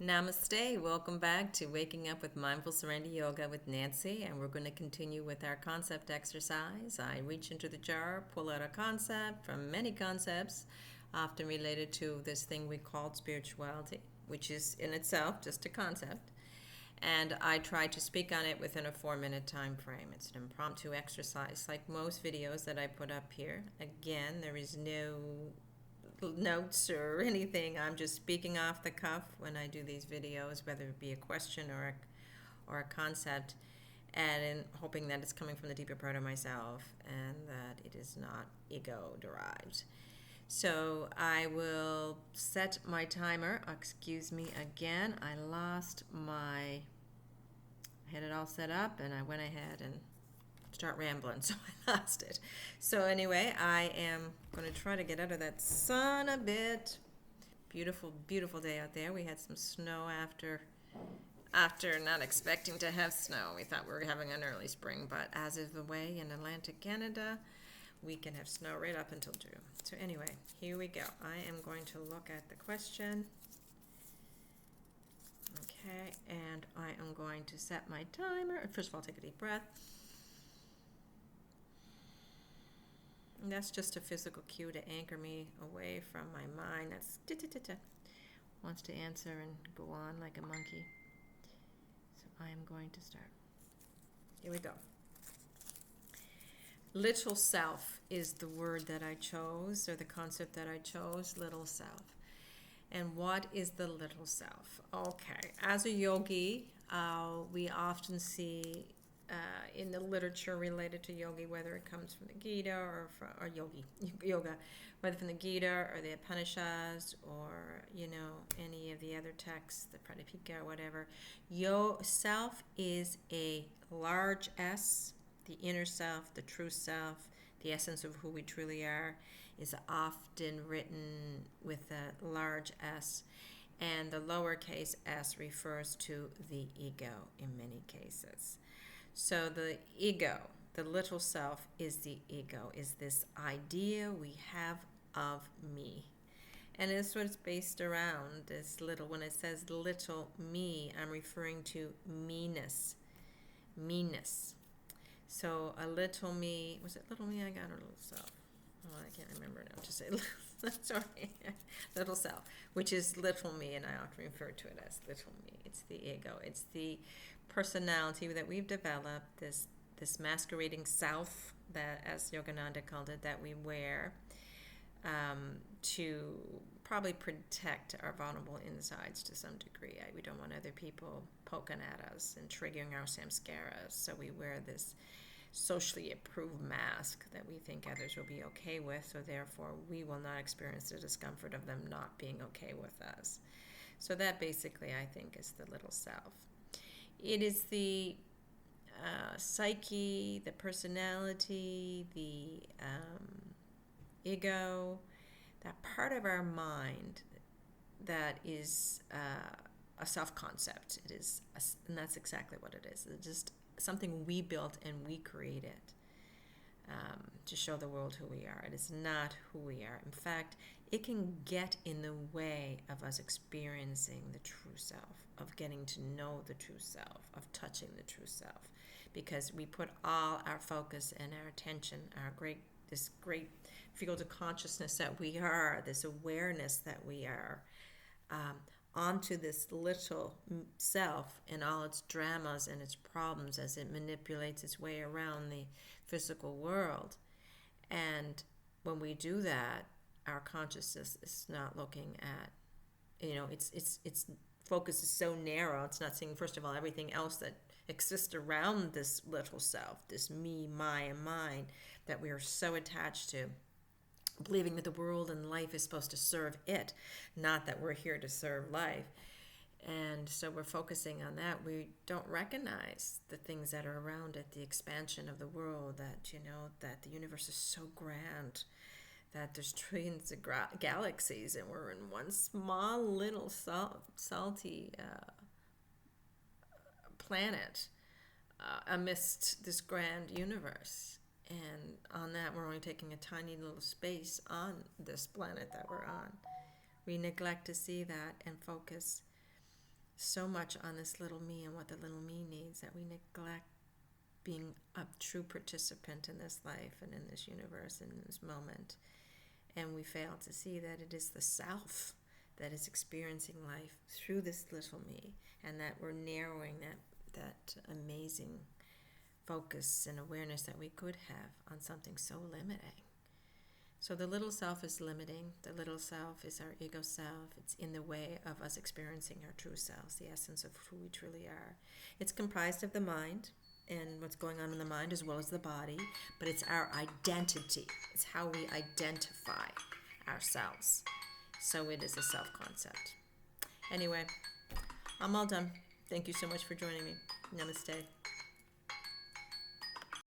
Namaste. Welcome back to Waking Up with Mindful Serenity Yoga with Nancy, and we're going to continue with our concept exercise. I reach into the jar, pull out a concept from many concepts, often related to this thing we call spirituality, which is in itself just a concept. And I try to speak on it within a 4-minute time frame. It's an impromptu exercise, like most videos that I put up here. Again, there is no notes or anything. I'm just speaking off the cuff when I do these videos, whether it be a question or a concept, and in hoping that it's coming from the deeper part of myself and that it is not ego derived. So I will set my timer. Excuse me again. I had it all set up and I went ahead and start rambling, so I lost it. So anyway, I am going to try to get out of that sun a bit. Beautiful, beautiful day out there. We had some snow after not expecting to have snow. We thought we were having an early spring, but as is the way in Atlantic Canada, we can have snow right up until June. So anyway, here we go. I am going to look at the question. Okay, and I am going to set my timer. First of all, take a deep breath. And that's just a physical cue to anchor me away from my mind that's wants to answer and go on like a monkey. So I am going to start. Here we go. Little self is the word that I chose, or the concept that I chose, little self. And what is the little self? Okay, as a yogi, we often see in the literature related to yogi, whether it comes from the Gita or yoga, whether from the Gita or the Upanishads or any of the other texts, the Pradipika or whatever, self is a large S. The inner self, the true self, the essence of who we truly are, is often written with a large S, and the lowercase s refers to the ego in many cases. So the ego, the little self, is the ego, is this idea we have of me. And it's what it's based around, this little. When it says little me, I'm referring to meanness. So a little me, was it little me I got, or little self? Oh, I can't remember now. Just say, sorry, little self, which is little me, and I often refer to it as little me. It's the ego. It's the personality that we've developed, this masquerading self, that, as Yogananda called it, that we wear to probably protect our vulnerable insides to some degree. We don't want other people poking at us and triggering our samskaras, so we wear this socially approved mask that we think others will be okay with, so therefore we will not experience the discomfort of them not being okay with us. So that basically, I think, is the little self. It is the psyche, the personality, the ego, that part of our mind that is a self-concept. It is, and that's exactly what it is. It's just something we built and we created to show the world who we are. It is not who we are. In fact, it can get in the way of us experiencing the true self, of getting to know the true self, of touching the true self, because we put all our focus and our attention, this great field of consciousness that we are, this awareness that we are, onto this little self and all its dramas and its problems as it manipulates its way around the physical world. And when we do that, our consciousness is not looking at, its focus is so narrow. It's not seeing, first of all, everything else that exists around this little self, this me, my, and mine, that we are so attached to, believing that the world and life is supposed to serve it, not that we're here to serve life. And so we're focusing on that. We don't recognize the things that are around it, the expansion of the world, that the universe is so grand, that there's trillions of galaxies, and we're in one small little salty planet amidst this grand universe. And on that, we're only taking a tiny little space on this planet that we're on. We neglect to see that and focus so much on this little me and what the little me needs that we neglect being a true participant in this life and in this universe and in this moment. And we fail to see that it is the self that is experiencing life through this little me, and that we're narrowing that amazing focus and awareness that we could have on something so limiting. So the little self is limiting. The little self is our ego self. It's in the way of us experiencing our true selves, the essence of who we truly are. It's comprised of the mind and what's going on in the mind as well as the body, but it's our identity. It's how we identify ourselves. So it is a self-concept. Anyway, I'm all done. Thank you so much for joining me. Namaste.